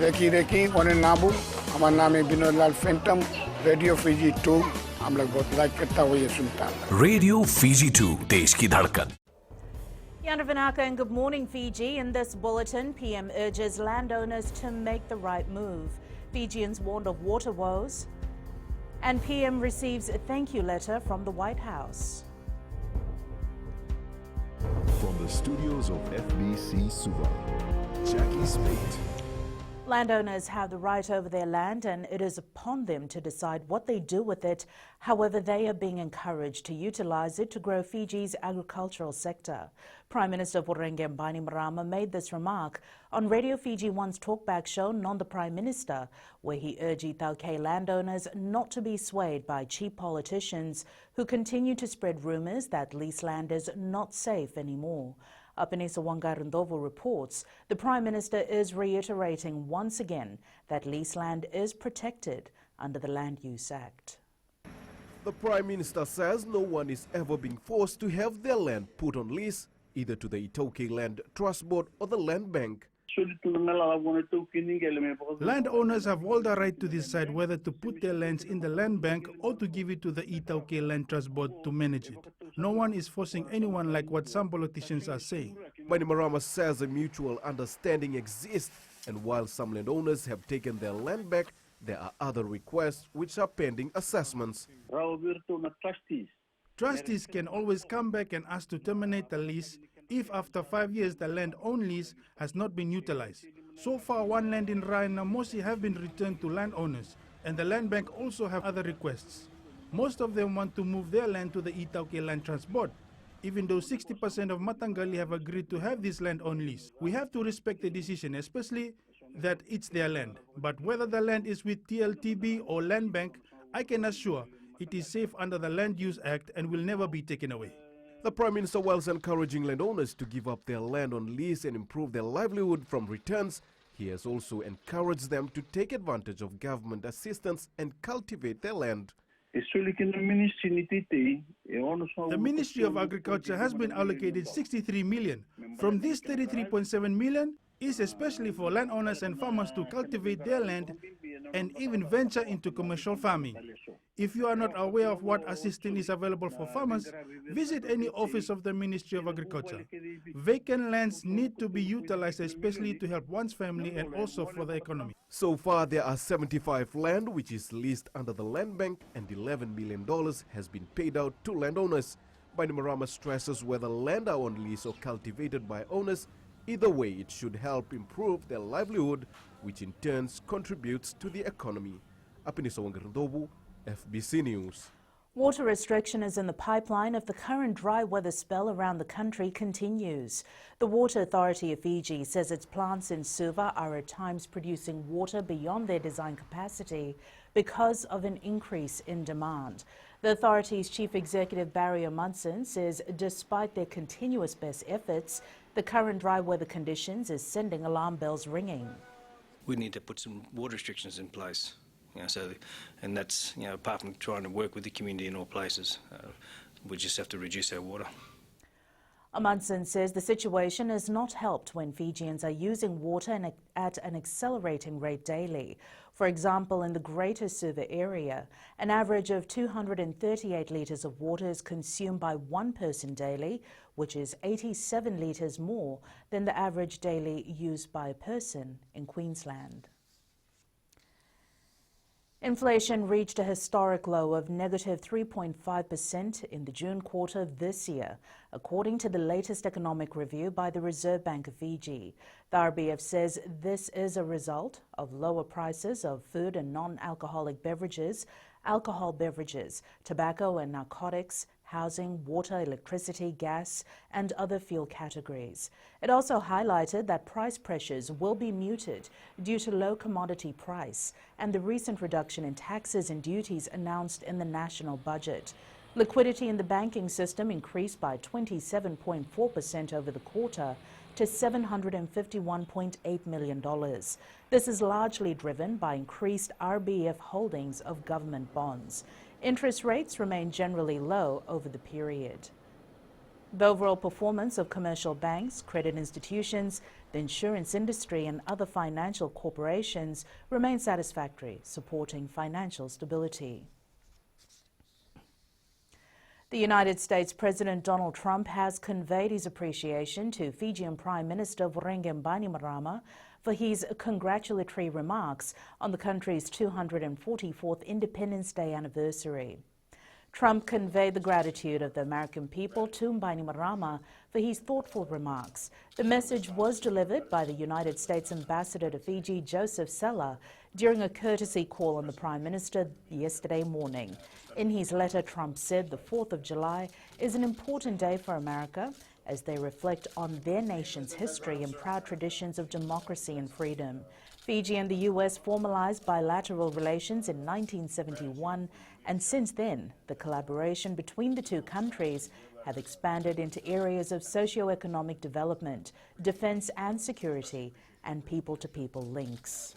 Recce one नाबू हमारा नाम है विनोद लाल फैंटम रेडियो फीजी 2 हम लोग बहुत लाइक करता हुआ ये सुनता है रेडियो फीजी 2 देश की धड़कन. Yandra Vinaka and good morning Fiji. In this bulletin, PM urges landowners to make the right move. Fijians warned of water woes. And PM receives a thank you letter from the White House. From the studios of FBC Suva, Jackie Spate. Landowners have the right over their land and it is upon them to decide what they do with it. However, they are being encouraged to utilise it to grow Fiji's agricultural sector. Prime Minister Voreqe Bainimarama made this remark on Radio Fiji 1's talkback show Non the Prime Minister, where he urged Itauke landowners not to be swayed by cheap politicians who continue to spread rumours that leased land is not safe anymore. Apanisa Wangarundovo reports the Prime Minister is reiterating once again that leased land is protected under the Land Use Act. The Prime Minister says no one is ever being forced to have their land put on lease, either to the Itoke Land Trust Board or the Land Bank. Landowners have all the right to decide whether to put their lands in the land bank or to give it to the Itauke Land Trust Board to manage it. No one is forcing anyone like what some politicians are saying. Bainimarama says a mutual understanding exists, and while some landowners have taken their land back, there are other requests which are pending assessments. Trustees can always come back and ask to terminate the lease if after 5 years the land on lease has not been utilized. So far, one land in Rainamosi have been returned to landowners, and the land bank also have other requests. Most of them want to move their land to the Itauke Land Trust Board, even though 60% of Matangali have agreed to have this land on lease. We have to respect the decision, especially that it's their land. But whether the land is with TLTB or land bank, I can assure it is safe under the Land Use Act and will never be taken away. The Prime Minister, whilst encouraging landowners to give up their land on lease and improve their livelihood from returns, he has also encouraged them to take advantage of government assistance and cultivate their land. The Ministry of Agriculture has been allocated 63 million. From this 33.7 million is especially for landowners and farmers to cultivate their land and even venture into commercial farming. If you are not aware of what assistance is available for farmers, visit any office of the Ministry of Agriculture. Vacant lands need to be utilized especially to help one's family and also for the economy. So far, there are 75 land which is leased under the land bank, and $11 million has been paid out to landowners. Bainimarama stresses whether land are on lease or cultivated by owners, either way it should help improve their livelihood, which in turn contributes to the economy. Apanisa Wangarundovo, FBC News. Water restriction is in the pipeline if the current dry weather spell around the country continues. The Water Authority of Fiji says its plants in Suva are at times producing water beyond their design capacity because of an increase in demand. The authority's Chief Executive Barry Amundsen says despite their continuous best efforts, the current dry weather conditions is sending alarm bells ringing. We need to put some water restrictions in place. And that's, apart from trying to work with the community in all places, we just have to reduce our water. Amundsen says the situation is not helped when Fijians are using water at an accelerating rate daily. For example, in the Greater Suva area, an average of 238 litres of water is consumed by one person daily, which is 87 litres more than the average daily used by a person in Queensland. Inflation reached a historic low of negative 3.5% in the June quarter this year, according to the latest economic review by the Reserve Bank of Fiji. The RBF says this is a result of lower prices of food and non-alcoholic beverages, alcohol beverages, tobacco and narcotics, housing, water, electricity, gas, and other fuel categories. It also highlighted that price pressures will be muted due to low commodity price and the recent reduction in taxes and duties announced in the national budget. Liquidity in the banking system increased by 27.4% over the quarter to $751.8 million. This is largely driven by increased RBF holdings of government bonds. Interest rates remain generally low over the period. The overall performance of commercial banks, credit institutions, The insurance industry and other financial corporations remain satisfactory, supporting financial stability. The United States President Donald Trump has conveyed his appreciation to Fijian Prime Minister Vurenge Bainimarama for his congratulatory remarks on the country's 244th Independence Day anniversary. Trump conveyed the gratitude of the American people to Bainimarama for his thoughtful remarks. The message was delivered by the United States Ambassador to Fiji, Joseph Sella, during a courtesy call on the Prime Minister yesterday morning. In his letter, Trump said the 4th of July is an important day for America as they reflect on their nation's history and proud traditions of democracy and freedom. Fiji and the U.S. formalized bilateral relations in 1971, and since then, the collaboration between the two countries have expanded into areas of socio-economic development, defense and security, and people-to-people links.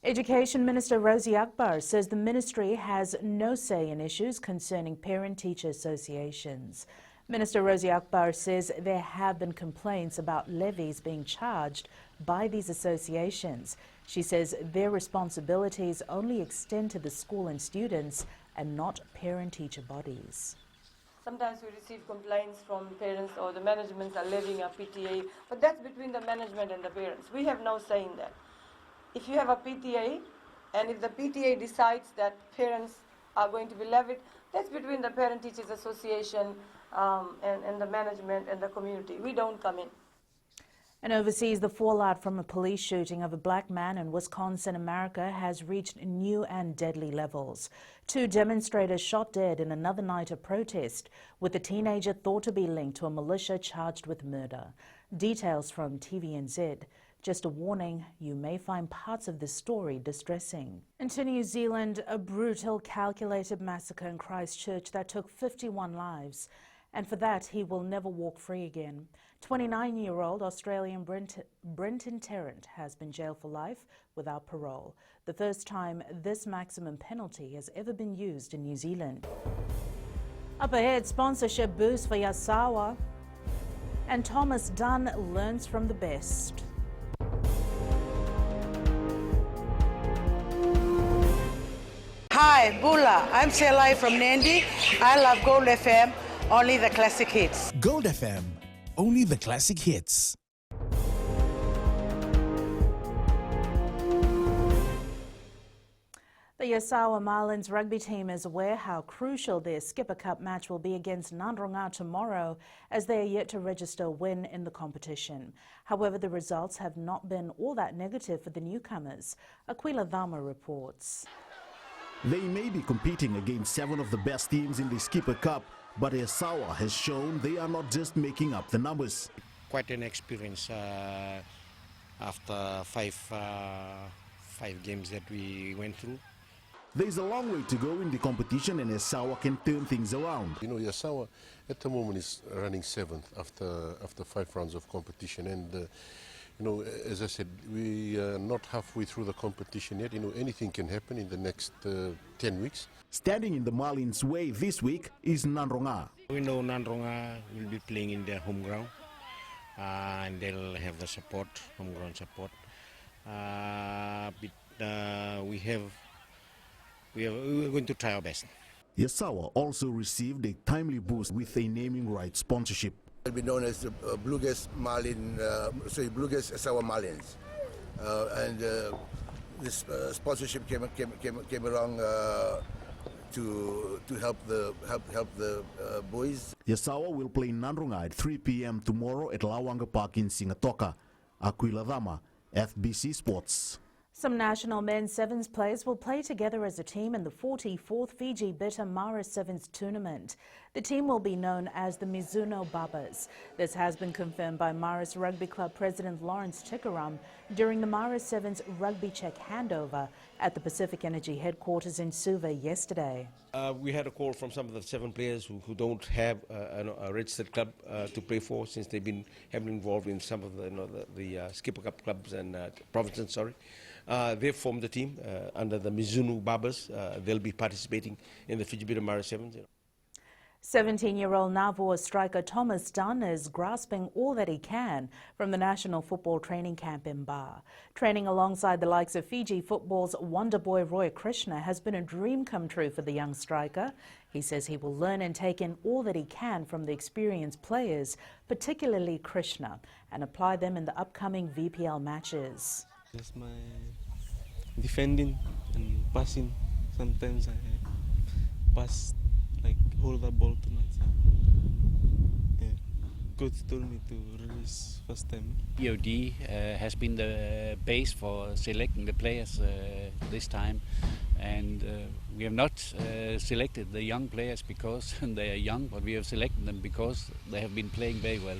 Education Minister Rosie Akbar says the ministry has no say in issues concerning parent-teacher associations. Minister Rosie Akbar says there have been complaints about levies being charged by these associations. She says their responsibilities only extend to the school and students and not parent-teacher bodies. Sometimes we receive complaints from parents or the managements are levying a PTA, but that's between the management and the parents. We have no say in that. If you have a PTA, and if the PTA decides that parents are going to be levied, that's between the Parent Teachers Association and the management and the community. We don't come in. And overseas, the fallout from a police shooting of a black man in Wisconsin, America, has reached new and deadly levels. 2 demonstrators shot dead in another night of protest, with the teenager thought to be linked to a militia charged with murder. Details from TVNZ. Just a warning, you may find parts of this story distressing. Into New Zealand, a brutal, calculated massacre in Christchurch that took 51 lives. And for that, he will never walk free again. 29-year-old Australian Brenton Tarrant has been jailed for life without parole, the first time this maximum penalty has ever been used in New Zealand. Up ahead, sponsorship boost for Yasawa, and Thomas Dunn learns from the best. Hi, Bula. I'm Selai from Nandi. I love Gold FM, only the classic hits. Gold FM, only the classic hits. The Yasawa Marlins rugby team is aware how crucial their Skipper Cup match will be against Nandronga tomorrow, as they are yet to register a win in the competition. However, the results have not been all that negative for the newcomers. Aquila Dharma reports. They may be competing against 7 of the best teams in the Skipper Cup, but Yasawa has shown they are not just making up the numbers. Quite an experience after five games that we went through. There's a long way to go in the competition, and Yasawa can turn things around. You know, Yasawa at the moment is running 7th after 5 rounds of competition, and you know, as I said, we are not halfway through the competition yet. You know, anything can happen in the next 10 weeks. Standing in the Marlins' way this week is Nandronga. We know Nandronga will be playing in their home ground, and they'll have the support, home ground support. We're going to try our best. Yasawa also received a timely boost with a naming rights sponsorship. It'll be known as the Bluegrass Bluegrass Yasawa Marlins, and this sponsorship came along to help the boys. Yasawa will play Nandronga at 3 p.m. tomorrow at Lawanga Park in Singatoka. Aquila Dharma, FBC Sports. Some national men's sevens players will play together as a team in the 44th Fiji Bitter Mara Sevens tournament. The team will be known as the Mizuno Babas. This has been confirmed by Mara's Rugby Club President Lawrence Tikaram during the Mara Sevens rugby check handover at the Pacific Energy headquarters in Suva yesterday. We had a call from some of the 7 players who don't have a registered club to play for, since they've been heavily involved in some of the Skipper Cup clubs and provinces. They've formed a team under the Mizuno Babas. They'll be participating in the Fiji Bitter Mara Sevens. 17-year-old Navua striker Thomas Dunn is grasping all that he can from the National Football Training Camp in Bar. Training alongside the likes of Fiji football's wonder boy Roy Krishna has been a dream come true for the young striker. He says he will learn and take in all that he can from the experienced players, particularly Krishna, and apply them in the upcoming VPL matches. Just my defending and passing. Sometimes I pass, like hold the ball too much. Yeah. Coach told me to release first time. EOD has been the base for selecting the players this time, and we have not selected the young players because they are young, but we have selected them because they have been playing very well.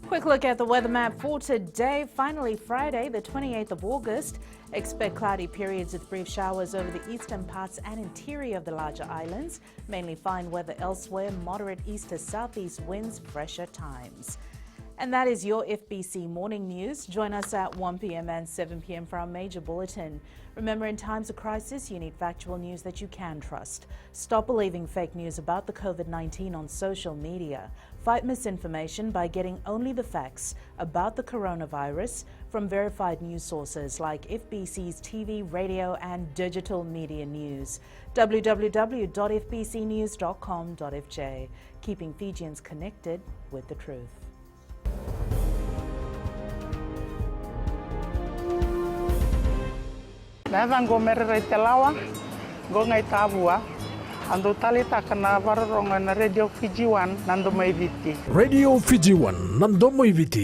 Quick look at the weather map for today. Finally, Friday, the 28th of August. Expect cloudy periods with brief showers over the eastern parts and interior of the larger islands. Mainly fine weather elsewhere, moderate east to southeast winds, fresher times. And that is your FBC Morning News. Join us at 1 p.m. and 7 p.m. for our major bulletin. Remember, in times of crisis, you need factual news that you can trust. Stop believing fake news about the COVID-19 on social media. Fight misinformation by getting only the facts about the coronavirus from verified news sources like FBC's TV, radio and digital media news. www.fbcnews.com.fj. Keeping Fijians connected with the truth. Nada go merere te lawa, go ngai tabua, ando talita kana vararonga na Radio Fiji 1 nando mai viti. Radio Fiji 1 nando mai viti.